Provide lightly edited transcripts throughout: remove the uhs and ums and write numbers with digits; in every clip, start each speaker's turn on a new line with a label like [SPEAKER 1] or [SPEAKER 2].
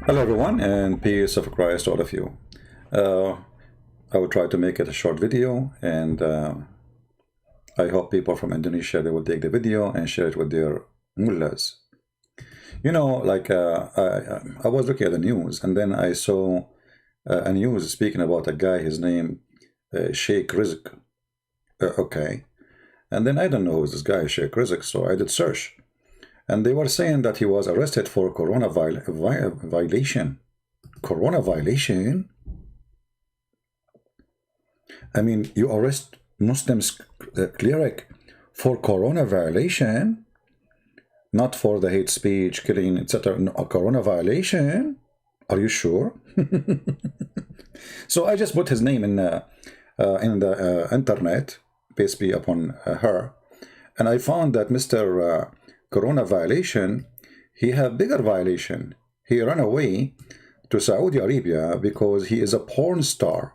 [SPEAKER 1] Hello, everyone, and peace of Christ, all of you. Uh, I will try to make it a short video, and I hope people from Indonesia they will take the video and share it with their mullahs. I was looking at the news, and then I saw a news speaking about a guy. His name Sheikh Rizieq. Okay, and then I don't know who's this guy Sheikh Rizieq, so I did search, and they were saying that he was arrested for corona violation. Corona violation? I mean, you arrest Muslims cleric for corona violation, not for the hate speech, killing, etc. No, a corona violation? Are you sure? So I just put his name in the internet, peace be upon her, and I found that Mr. Corona violation, he had bigger violation. He ran away to Saudi Arabia because he is a porn star.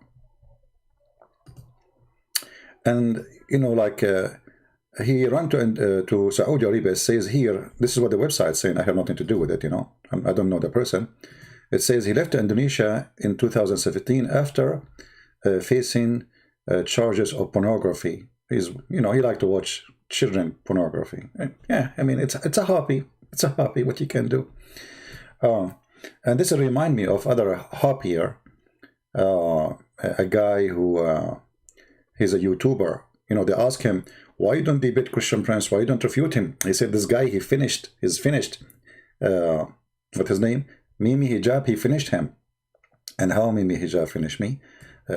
[SPEAKER 1] And he ran to Saudi Arabia. It says here, this is what the website is saying. I have nothing to do with it. I don't know the person. It says he left Indonesia in 2017 after facing charges of pornography. He liked to watch children pornography. Yeah, I mean it's a hobby. It's a hobby. What you can do. And this remind me of other hobbier. A guy who. He's a YouTuber. They ask him, why you don't debate Christian Prince? Why you don't refute him? He said, this guy, he's finished. What's his name? Mimi Hijab, he finished him. And how Mimi Hijab finished me?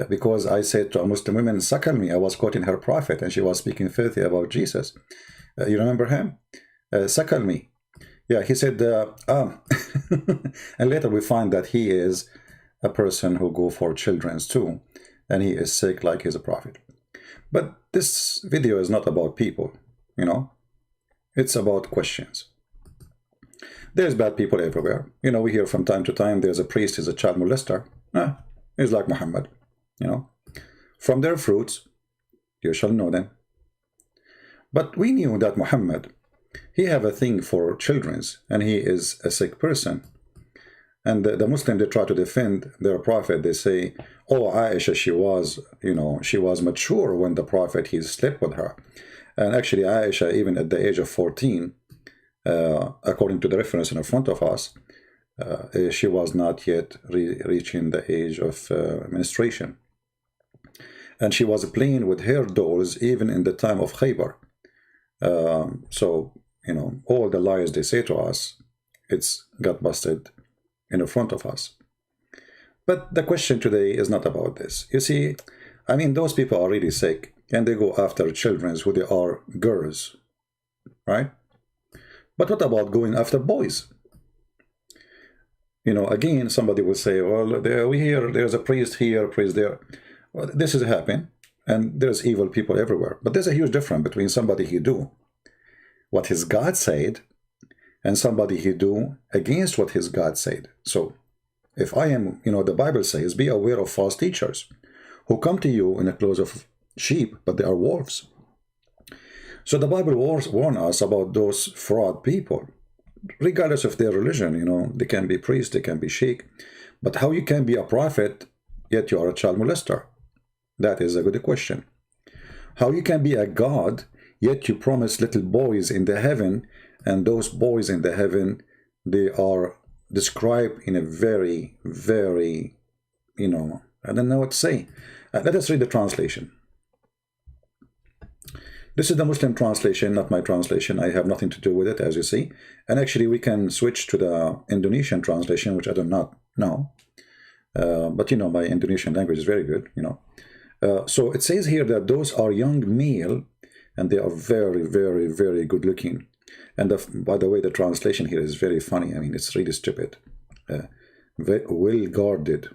[SPEAKER 1] Because I said to a Muslim woman, suckle me. I was quoting her prophet, and she was speaking filthy about Jesus. You remember him? Suckle me. Yeah, he said, and later we find that he is a person who go for children's too. And he is sick like he's a prophet. But this video is not about people, It's about questions. There's bad people everywhere. We hear from time to time there's a priest, he's a child molester. He's like Muhammad, From their fruits, you shall know them. But we knew that Muhammad, he have a thing for children's, and he is a sick person. And the Muslims, they try to defend their prophet. They say, oh, Aisha, she was mature when the prophet, he slept with her. And actually, Aisha, even at the age of 14, according to the reference in front of us, she was not yet reaching the age of menstruation. And she was playing with her dolls even in the time of Khaybar. So, all the lies they say to us, it's got busted in front of us. But the question today is not about this. You see, I mean, those people are really sick, and they go after children who they are girls, right? But what about going after boys? Again, somebody will say, well, there's a priest here, a priest there. Well, this is happening, and there's evil people everywhere. But there's a huge difference between somebody who do what his God said and somebody who do against what his God said. So if I am, the Bible says, be aware of false teachers who come to you in the clothes of sheep, but they are wolves. So the Bible warns us about those fraud people, regardless of their religion. They can be priests, they can be sheikh. But how you can be a prophet, yet you are a child molester? That is a good question. How you can be a God, yet you promise little boys in the heaven, and those boys in the heaven, they are described in a very, very, I don't know what to say. Let us read the translation. This is the Muslim translation, not my translation. I have nothing to do with it, as you see. And actually, we can switch to the Indonesian translation, which I do not know. But, my Indonesian language is very good, So it says here that those are young male, and they are very, very, very good looking. And by the way, the translation here is very funny. I mean, it's really stupid. Well guarded.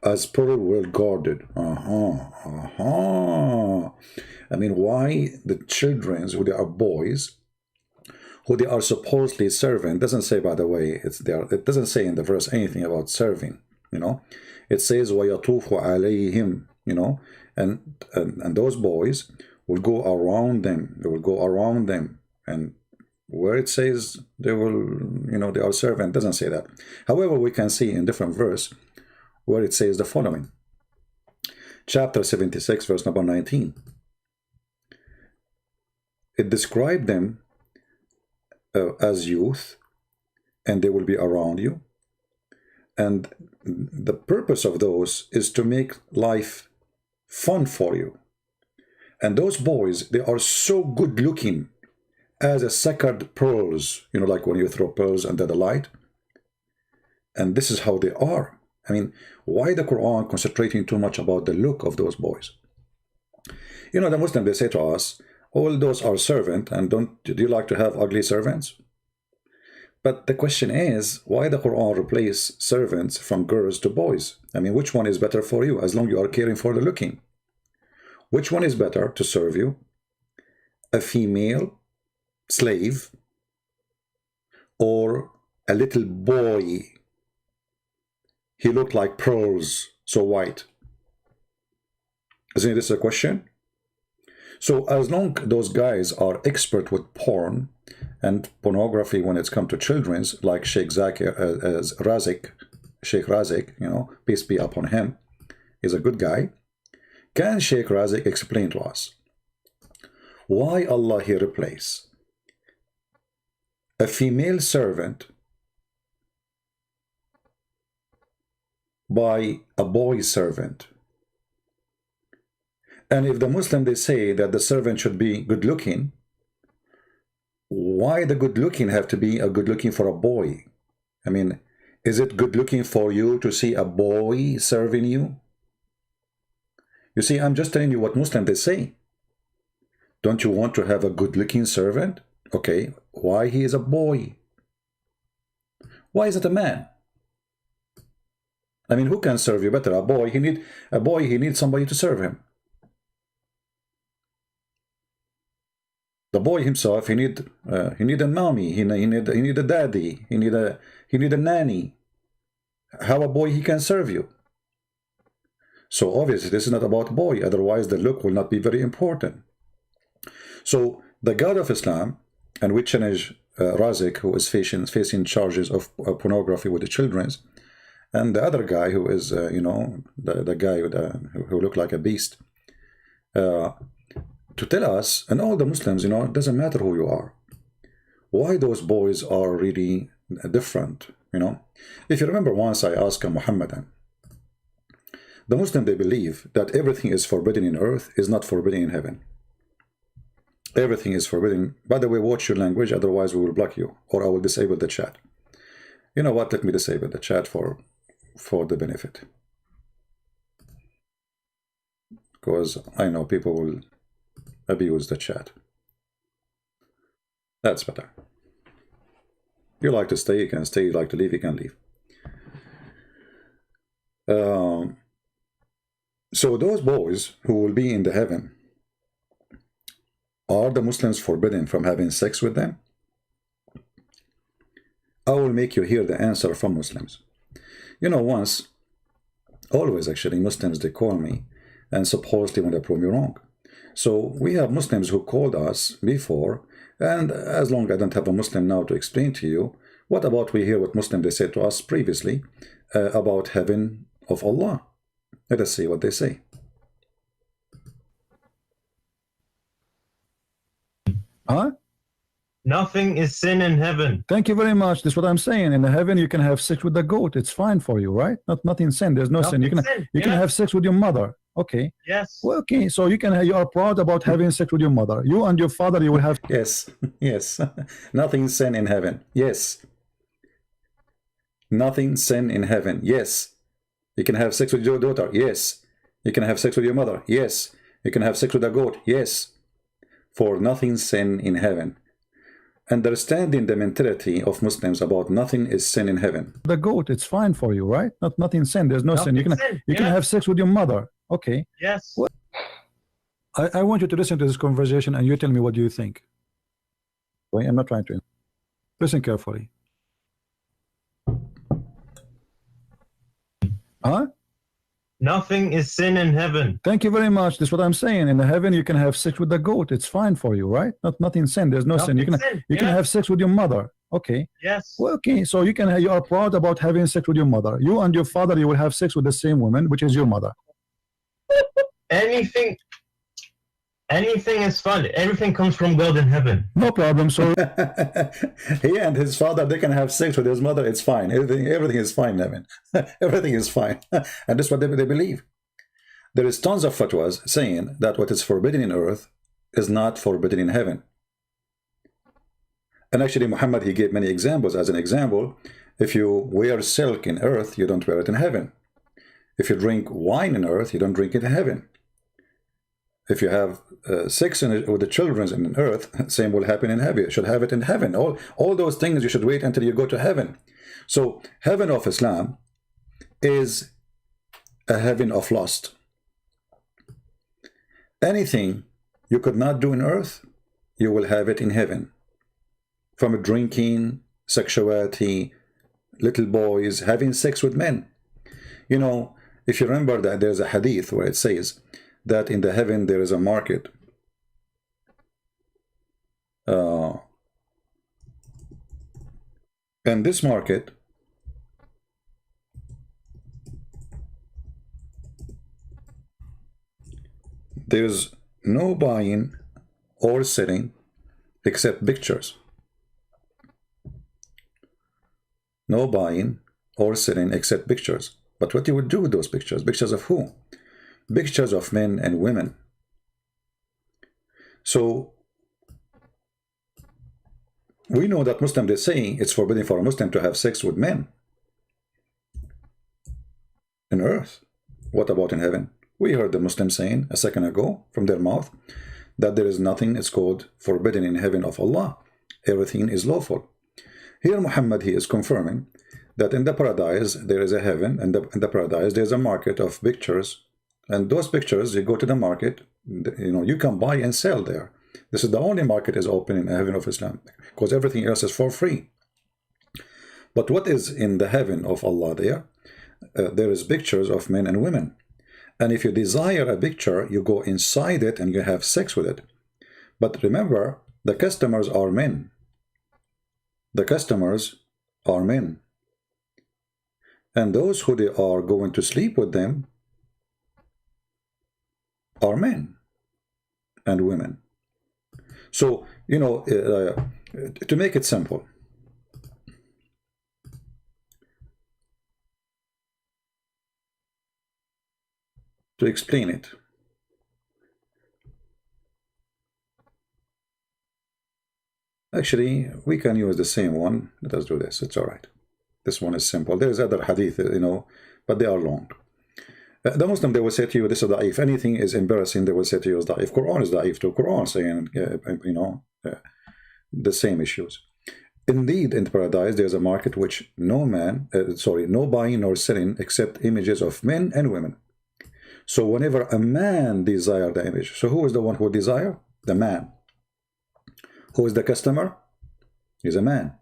[SPEAKER 1] As per well guarded. I mean, why the children, who they are boys, who they are supposedly serving, doesn't say, by the way, it doesn't say in the verse anything about serving. It says وَيَطُوفُ عَلَيْهِمْ, and those boys will go around them. They will go around them, and where it says they will, they are servant. Doesn't say that. However, we can see in different verse where it says the following. Chapter 76, verse number 19. It described them as youth, and they will be around you. And the purpose of those is to make life fun for you. And those boys, they are so good looking as a sacred pearls, like when you throw pearls under the light. And this is how they are. I mean, why the Quran concentrating too much about the look of those boys? The Muslims, they say to us, all those are servant, and do you like to have ugly servants? But the question is, why the Quran replace servants from girls to boys? I mean, which one is better for you, as long as you are caring for the looking? Which one is better to serve you? A female slave or a little boy? He looked like pearls, so white. Isn't this a question? So as long those guys are expert with porn and pornography when it's come to children's, like Sheikh Rizieq Shihab, peace be upon him, is a good guy. Can Sheikh Rizieq explain to us why Allah here replace a female servant by a boy servant? And if the Muslim, they say that the servant should be good looking, why the good looking have to be a good looking for a boy? I mean, is it good looking for you to see a boy serving you? You see, I'm just telling you what Muslim they say. Don't you want to have a good looking servant? Okay, why he is a boy? Why is it a man? I mean, who can serve you better? A boy, he needs somebody to serve him. The boy himself, he need a mommy, he need a daddy, he need a nanny. How a boy he can serve you? So obviously this is not about boy, otherwise the look will not be very important. So the God of Islam, and we challenge Rizieq, who is facing charges of pornography with the children's, and the other guy who is, the guy who looked like a beast, to tell us, and all the Muslims, it doesn't matter who you are, why those boys are really different, If you remember, once I asked a Muhammadan, the Muslim, they believe that everything is forbidden in earth is not forbidden in heaven. Everything is forbidden. By the way, watch your language, otherwise we will block you, or I will disable the chat. You know what, let me disable the chat for the benefit. Because I know people will abuse the chat. That's better. You like to stay, you can stay. You like to leave, you can leave. So those boys who will be in the heaven, are the Muslims forbidden from having sex with them? I will make you hear the answer from Muslims. Always actually, Muslims, they call me and supposedly want to prove me wrong. So we have Muslims who called us before, and as long as I don't have a Muslim now to explain to you, what about we hear what Muslim they said to us previously about heaven of Allah? Let us see what they say. Huh?
[SPEAKER 2] Nothing is sin in heaven.
[SPEAKER 1] Thank you very much. That's what I'm saying. In the heaven, you can have sex with the goat. It's fine for you, right? Nothing sin. There's no sin. You can have sex with your mother. Okay.
[SPEAKER 2] Yes.
[SPEAKER 1] Well, okay. So you are proud about having sex with your mother. You and your father, you will have. Yes. Yes. Nothing sin in heaven. Yes. Nothing sin in heaven. Yes. You can have sex with your daughter. Yes. You can have sex with your mother. Yes. You can have sex with a goat. Yes. For nothing sin in heaven. Understanding the mentality of Muslims about nothing is sin in heaven. The goat, it's fine for you, right? Nothing sin. There's no sin. You can have sex with your mother. Okay.
[SPEAKER 2] Yes.
[SPEAKER 1] Well, I want you to listen to this conversation and you tell me what you think. Okay? I'm not trying to. Listen carefully. Huh?
[SPEAKER 2] Nothing is sin in heaven.
[SPEAKER 1] Thank you very much. This is what I'm saying. In the heaven, you can have sex with the goat. It's fine for you, right? Nothing sin. There's no sin. You can have sex with your mother. Okay.
[SPEAKER 2] Yes.
[SPEAKER 1] Well, okay. So you are proud about having sex with your mother. You and your father, you will have sex with the same woman, which is your mother.
[SPEAKER 2] Anything is fun. Everything comes from God in heaven.
[SPEAKER 1] No problem. So he and his father, they can have sex with his mother. It's fine. Everything is fine, Nevin. Everything is fine. And that's what they believe. There is tons of fatwas saying that what is forbidden in earth is not forbidden in heaven. And actually, Muhammad, he gave many examples. As an example, if you wear silk in earth, you don't wear it in heaven. If you drink wine in earth, you don't drink it in heaven. If you have sex with the children in earth, same will happen in heaven. You should have it in heaven. All those things you should wait until you go to heaven. So heaven of Islam is a heaven of lust. Anything you could not do in earth, you will have it in heaven. From drinking, sexuality, little boys having sex with men. You know, if you remember that there's a hadith where it says that in the heaven there is a market. And this market there's no buying or selling except pictures. No buying or selling except pictures. But what you would do with those pictures? Pictures of who? Pictures of men and women. So we know that Muslims, they say it's forbidden for a Muslim to have sex with men in earth. What about in heaven? We heard the Muslims saying a second ago from their mouth that there is nothing it's called forbidden in heaven of Allah. Everything is lawful. Here Muhammad, he is confirming that in the paradise there is a heaven, and in the paradise there is a market of pictures, and those pictures, you go to the market, you know, you can buy and sell there. This is the only market is open in the heaven of Islam, because everything else is for free. But what is in the heaven of Allah there? There is pictures of men and women. And if you desire a picture, you go inside it and you have sex with it. But remember, the customers are men. The customers are men. And those who they are going to sleep with them are men and women. So, you know, to make it simple, to explain it, actually, we can use the same one. Let us do this. It's all right. This one is simple. There's other hadith, you know, but they are long. The Muslim, they will say to you, this is da'if. Anything is embarrassing, they will say to you is da'if. Quran is da'if too. Quran saying, you know, the same issues. Indeed, in paradise, there's a market which no buying nor selling except images of men and women. So whenever a man desires the image, so who is the one who desires? The man. Who is the customer? He's a man.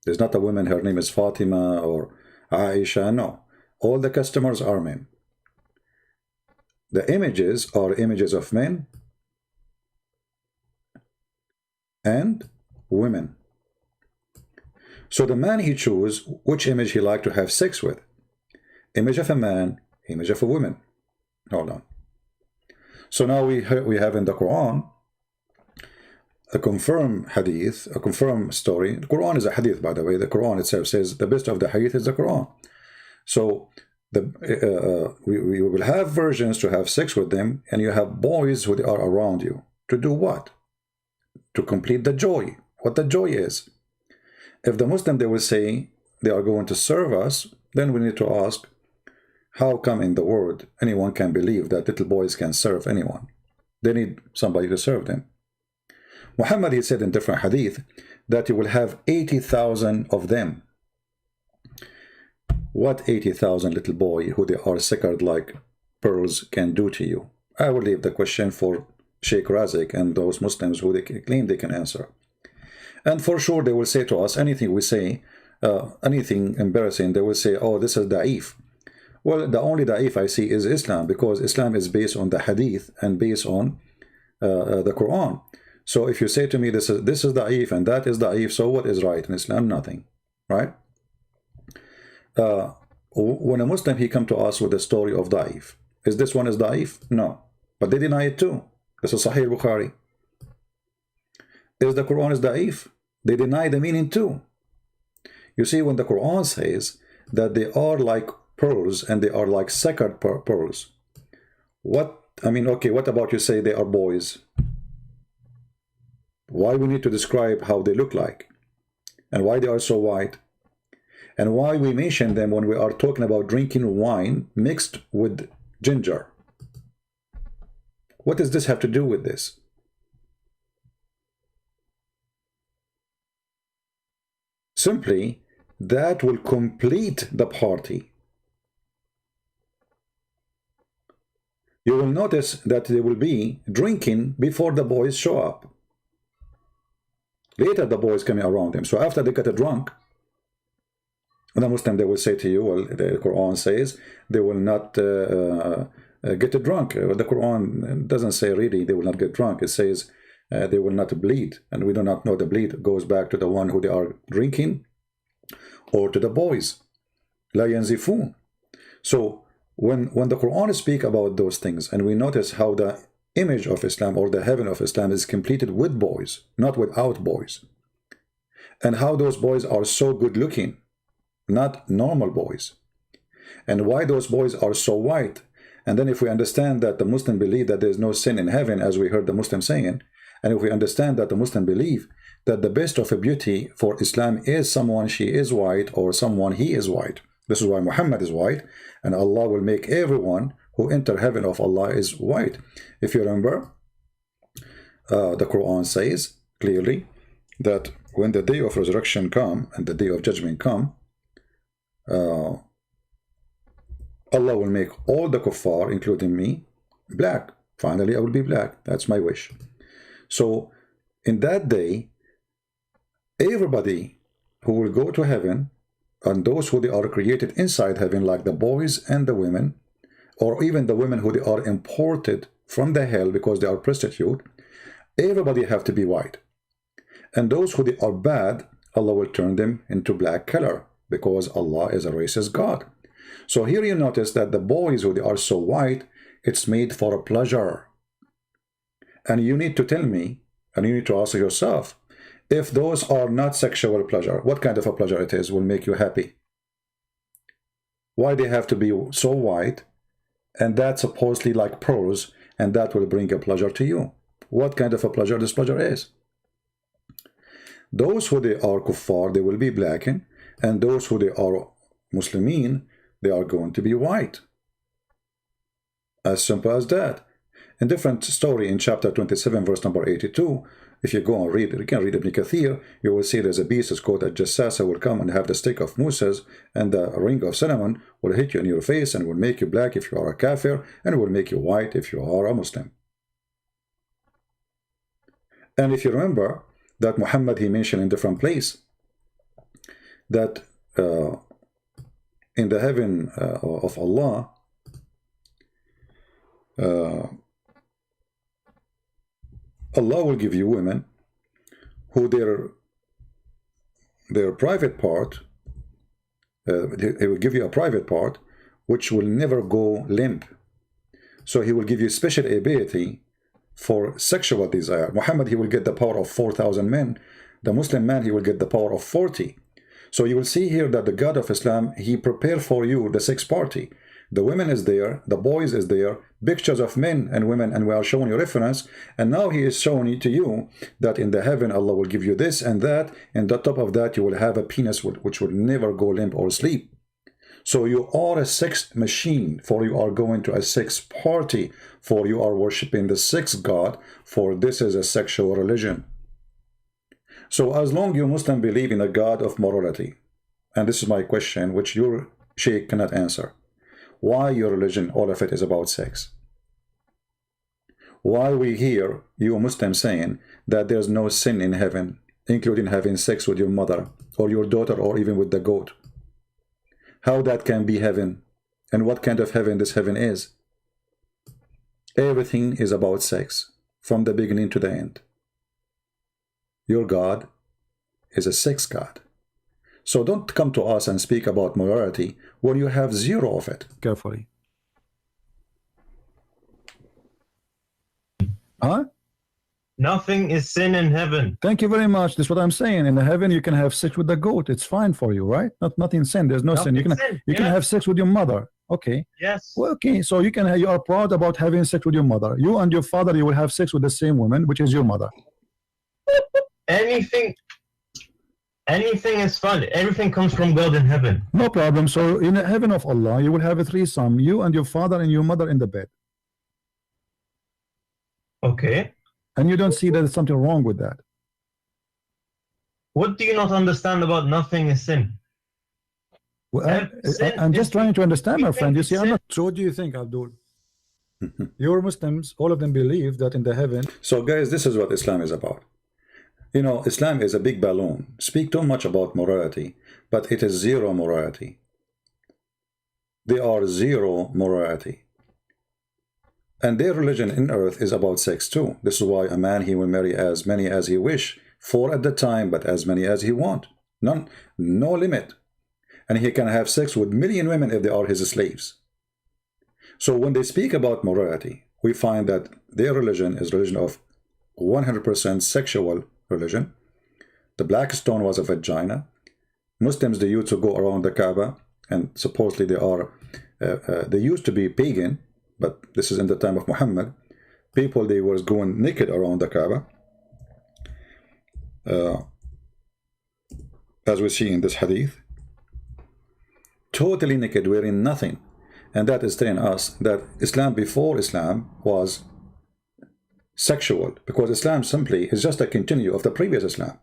[SPEAKER 1] There's not a woman, her name is Fatima or Aisha, no. All the customers are men. The images are images of men and women. So the man, he chooses which image he like to have sex with. Image of a man, image of a woman. Hold on. So now we have in the Quran a confirmed hadith, a confirmed story. The Quran is a hadith, by the way. The Quran itself says the best of the hadith is the Quran. So we will have virgins to have sex with them, and you have boys who are around you. To do what? To complete the joy. What the joy is. If the Muslim, they will say they are going to serve us, then we need to ask, how come in the world anyone can believe that little boys can serve anyone? They need somebody to serve them. Muhammad, he said in different hadith that you will have 80,000 of them. What 80,000 little boy who they are sacred like pearls can do to you? I will leave the question for Sheikh Rizieq and those Muslims who they claim they can answer. And for sure they will say to us, anything we say, anything embarrassing, they will say, oh, this is da'if. Well, the only da'if I see is Islam, because Islam is based on the hadith and based on the Quran. So if you say to me this is da'if and that is da'if, so what is right in Islam? Nothing, right? When a Muslim, he come to us with the story of da'if, is this one is da'if? No, but they deny it too. This is Sahih Bukhari. Is the Quran is da'if? They deny the meaning too. You see, when the Quran says that they are like pearls and they are like sacred pearls, what I mean, okay, what about you say they are boys? Why we need to describe how they look like and why they are so white, and why we mention them when we are talking about drinking wine mixed with ginger? What does this have to do with this? Simply, that will complete the party. You will notice that they will be drinking before the boys show up. Later, the boys coming around them. So after they get drunk, the Muslim, they will say to you, well, the Quran says they will not get drunk. The Quran doesn't say really they will not get drunk. It says they will not bleed. And we do not know the bleed goes back to the one who they are drinking or to the boys. La yanzifun. So when the Quran speaks about those things, and we notice how the image of Islam or the heaven of Islam is completed with boys, not without boys, and how those boys are so good looking, not normal boys, and why those boys are so white. And then if we understand that the Muslim believe that there is no sin in heaven, as we heard the Muslim saying, and if we understand that the Muslim believe that the best of a beauty for Islam is someone she is white or someone he is white. This is why Muhammad is white, and Allah will make everyone who enter heaven of Allah is white. If you remember, the Quran says clearly that when the day of resurrection come and the day of judgment come, Allah will make all the kuffar, including me, black. Finally, I will be black. That's my wish. So in that day, everybody who will go to heaven, and those who they are created inside heaven, like the boys and the women, or even the women who they are imported from the hell because they are prostitute, everybody have to be white. And those who they are bad, Allah will turn them into black color, because Allah is a racist God. So here you notice that the boys who they are so white, it's made for a pleasure. And you need to tell me, and you need to ask yourself, if those are not sexual pleasure, what kind of a pleasure it is will make you happy? Why they have to be so white, and that's supposedly like pearls, and that will bring a pleasure to you? What kind of a pleasure this pleasure is? Those who they are kuffar, they will be blackened, and those who they are Muslimin, they are going to be white. As simple as that. In different story in chapter 27, verse number 82, if you go and read, you can read Ibn Kathir, you will see there's a beast, it's called a Jassasa, will come and have the stick of Moses, and the ring of Solomon will hit you in your face and will make you black if you are a kafir, and will make you white if you are a Muslim. And if you remember that Muhammad, he mentioned in different place that in the heaven of Allah, Allah will give you women who their private part, he will give you a private part which will never go limp. So he will give you special ability for sexual desire. Muhammad, he will get the power of 4,000 men. The Muslim man, he will get the power of 40. So you will see here that the God of Islam, he prepared for you the sex party. The women is there, the boys is there, pictures of men and women, and we are showing you reference. And now he is showing to you that in the heaven, Allah will give you this and that, and on top of that, you will have a penis which will never go limp or sleep. So you are a sex machine, for you are going to a sex party, for you are worshipping the sex God, for this is a sexual religion. So as long you Muslim believe in a God of morality, and this is my question, which your sheikh cannot answer. Why your religion, all of it is about sex? Why we hear you Muslims saying that there's no sin in heaven, including having sex with your mother or your daughter or even with the goat? How that can be heaven? And what kind of heaven this heaven is? Everything is about sex, from the beginning to the end. Your God is a sex God. So don't come to us and speak about morality when you have zero of it.
[SPEAKER 3] Carefully. Huh?
[SPEAKER 2] Nothing is sin in heaven.
[SPEAKER 3] Thank you very much. That's what I'm saying. In the heaven, you can have sex with the goat. It's fine for you, right? Nothing sin. There's no sin. You can have sex with your mother. Okay.
[SPEAKER 2] Yes.
[SPEAKER 3] Well, okay. So you are proud about having sex with your mother. You and your father, you will have sex with the same woman, which is your mother.
[SPEAKER 2] Anything is fun. Everything comes from God in heaven.
[SPEAKER 3] No problem. So in the heaven of Allah, you will have a threesome. You and your father and your mother in the bed.
[SPEAKER 2] Okay.
[SPEAKER 3] And you don't see that there's something wrong with that.
[SPEAKER 2] What do you not understand about nothing is sin?
[SPEAKER 3] Well, I'm just trying to understand, my friend. You see, I'm not. So what do you think, Abdul? Your Muslims, all of them believe that in the heaven.
[SPEAKER 1] So guys, this is what Islam is about. You know, Islam is a big balloon. Speak too much about morality, but it is zero morality. They are zero morality. And their religion in earth is about sex too. This is why a man, he will marry as many as he wish, 4 at the time, but as many as he want. No limit. And he can have sex with million women if they are his slaves. So when they speak about morality, we find that their religion is religion of 100% sexual religion. The black stone was a vagina. Muslims, they used to go around the Kaaba, and supposedly they used to be pagan, but this is in the time of Muhammad. People, they were going naked around the Kaaba, as we see in this hadith, totally naked, wearing nothing. And that is telling us that Islam before Islam was sexual, because Islam simply is just a continue of the previous Islam.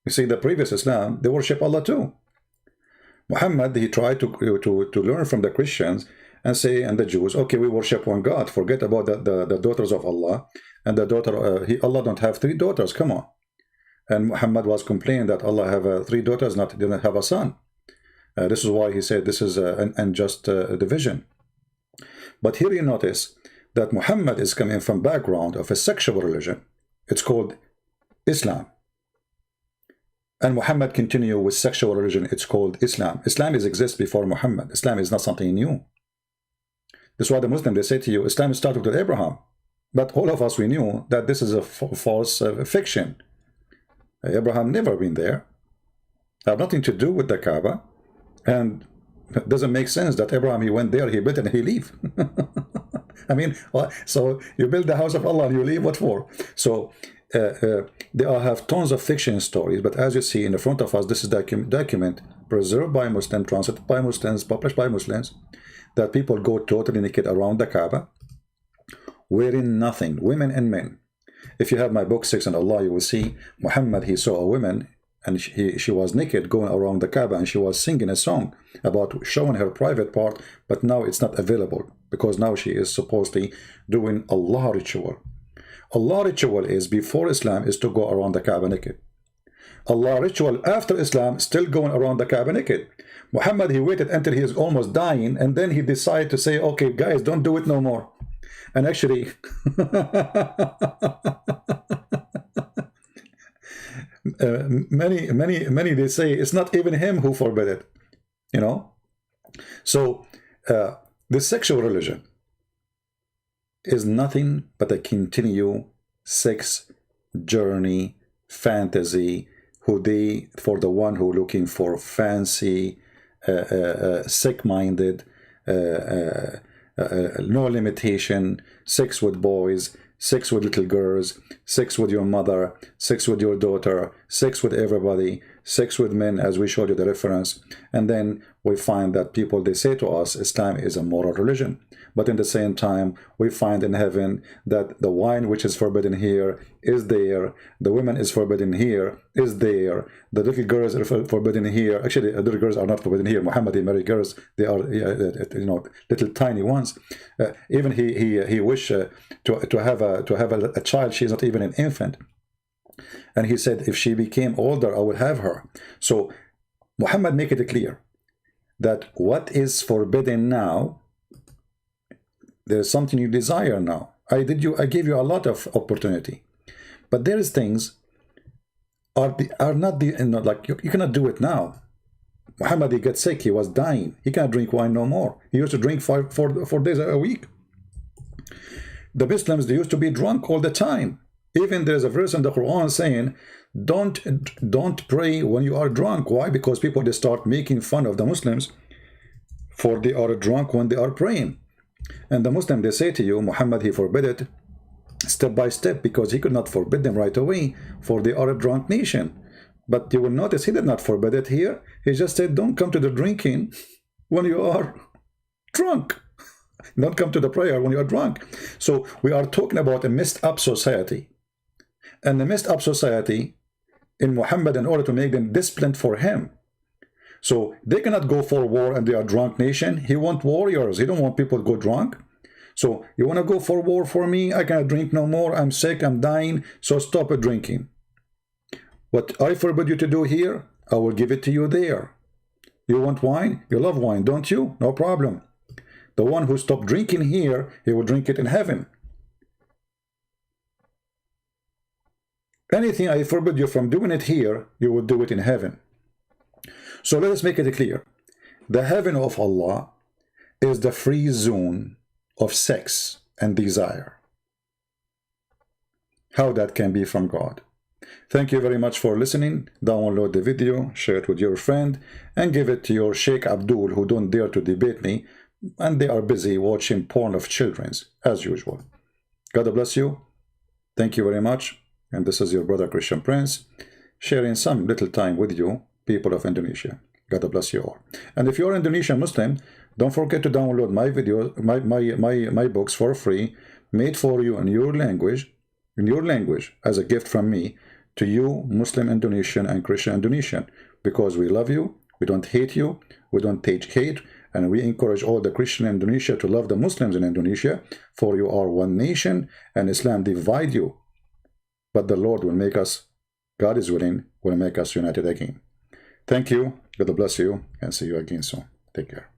[SPEAKER 1] You see, the previous Islam, they worship Allah too. Muhammad, he tried to learn from the Christians and say, and the Jews, okay, we worship one God, forget about the daughters of Allah, and the daughter, Allah don't have 3 daughters, come on. And Muhammad was complaining that Allah have 3 daughters, didn't have a son. This is why he said this is an unjust division. But here you notice that Muhammad is coming from background of a sexual religion. It's called Islam. And Muhammad continue with sexual religion. It's called Islam. Islam exists before Muhammad. Islam is not something new. That's why the Muslim, they say to you, Islam started with Abraham. But all of us, we knew that this is a false fiction. Abraham never been there. Have nothing to do with the Kaaba. And it doesn't make sense that Abraham, he went there, he built and he leave. I mean, so you build the house of Allah and you leave, what for? So they all have tons of fiction stories, but as you see in the front of us, this is document preserved by Muslims, translated by Muslims, published by Muslims, that people go totally naked around the Kaaba, wearing nothing, women and men. If you have my book 6 on Allah, you will see Muhammad, he saw a woman, and she was naked going around the Kaaba, and she was singing a song about showing her private part, but now it's not available because now she is supposedly doing Allah ritual. Allah ritual is before Islam is to go around the Kaaba naked. Allah ritual after Islam still going around the Kaaba naked. Muhammad, he waited until he is almost dying, and then he decided to say, okay guys, don't do it no more. And actually many they say it's not even him who forbid it, you know. So the sexual religion is nothing but a continued sex journey, fantasy, for the one who looking for fancy, sick-minded, no limitation, sex with boys, sex with little girls, sex with your mother, sex with your daughter, sex with everybody, sex with men, as we showed you the reference. And then we find that people, they say to us, Islam is a moral religion. But in the same time, we find in heaven that the wine which is forbidden here is there, the women is forbidden here, is there, the little girls are forbidden here. Actually, little girls are not forbidden here. Muhammad, he married girls, they are, you know, little tiny ones. Even he wished to have a child. She is not even an infant. And he said, if she became older, I will have her. So Muhammad make it clear. that what is forbidden now, there's something you desire now. I gave you a lot of opportunity, but there is things are not like you cannot do it now. Muhammad, he got sick, he was dying, he cannot drink wine no more. He used to drink 4 days a week. The Muslims, they used to be drunk all the time. Even there's a verse in the Quran saying, don't pray when you are drunk. Why? Because people, they start making fun of the Muslims for they are drunk when they are praying. And the Muslim, they say to you, Muhammad, he forbid it step by step, because he could not forbid them right away, for they are a drunk nation. But you will notice he did not forbid it here. He just said, don't come to the drinking when you are drunk. Don't come to the prayer when you are drunk. So we are talking about a messed up society. And the messed up society in Muhammad, in order to make them disciplined for him. So they cannot go for war and they are a drunk nation. He wants warriors. He don't want people to go drunk. So you want to go for war for me? I cannot drink no more. I'm sick. I'm dying. So stop drinking. What I forbid you to do here, I will give it to you there. You want wine? You love wine, don't you? No problem. The one who stopped drinking here, he will drink it in heaven. Anything I forbid you from doing it here, you will do it in heaven. So let us make it clear. The heaven of Allah is the free zone of sex and desire. How that can be from God? Thank you very much for listening. Download the video, share it with your friend, and give it to your Sheikh Abdul, who don't dare to debate me, and they are busy watching porn of children's, as usual. God bless you. Thank you very much. And this is your brother Christian Prince, sharing some little time with you, people of Indonesia. God bless you all. And if you're Indonesian Muslim, don't forget to download my videos, my books for free, made for you in your language, as a gift from me to you, Muslim Indonesian and Christian Indonesian, because we love you, we don't hate you, we don't teach hate, and we encourage all the Christian in Indonesia to love the Muslims in Indonesia, for you are one nation, and Islam divide you. But the Lord will make us, God is willing, will make us united again. Thank you, God bless you, and see you again soon. Take care.